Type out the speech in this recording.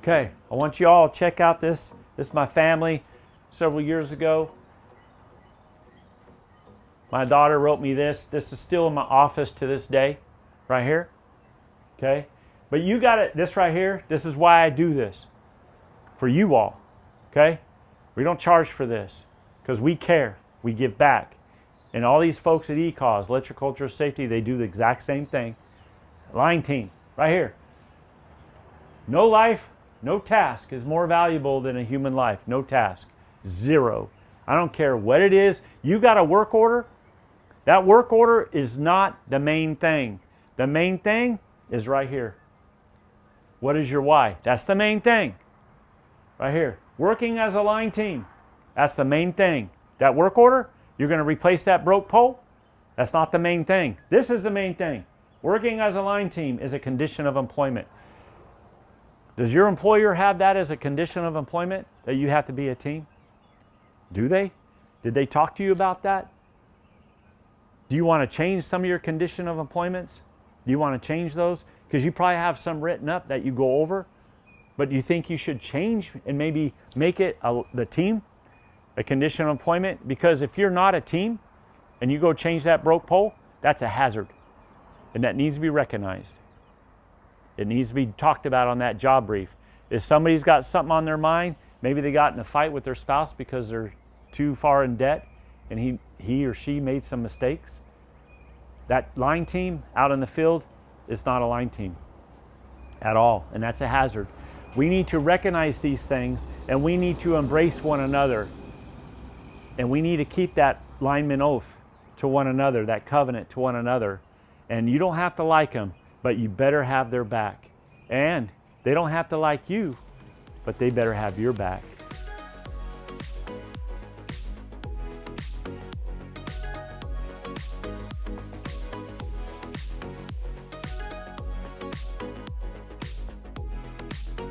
Okay, I want you all to check out this. This is my family several years ago. My daughter wrote me this. This is still in my office to this day, right here. Okay, but you got it. This right here, this is why I do this. For you all, okay? We don't charge for this because we care. We give back. And all these folks at ECAUS, Electrical Cultural Safety, they do the exact same thing. Line team, right here. No life, no task is more valuable than a human life. No task. Zero. I don't care what it is. You got a work order. That work order is not the main thing. The main thing is right here. What is your why? That's the main thing. Right here. Working as a line team. That's the main thing. That work order, you're going to replace that broke pole. That's not the main thing. This is the main thing. Working as a line team is a condition of employment. Does your employer have that as a condition of employment, that you have to be a team? Do they? Did they talk to you about that? Do you want to change some of your condition of employments? Do you want to change those? Because you probably have some written up that you go over, but you think you should change and maybe make it the team, a condition of employment? Because if you're not a team and you go change that broke pole, that's a hazard. And that needs to be recognized. It needs to be talked about on that job brief. If somebody's got something on their mind, maybe they got in a fight with their spouse because they're too far in debt and he or she made some mistakes. That line team out in the field is not a line team at all, and that's a hazard. We need to recognize these things, and we need to embrace one another, and we need to keep that lineman oath to one another, that covenant to one another. And you don't have to like them, but you better have their back. And they don't have to like you, but they better have your back.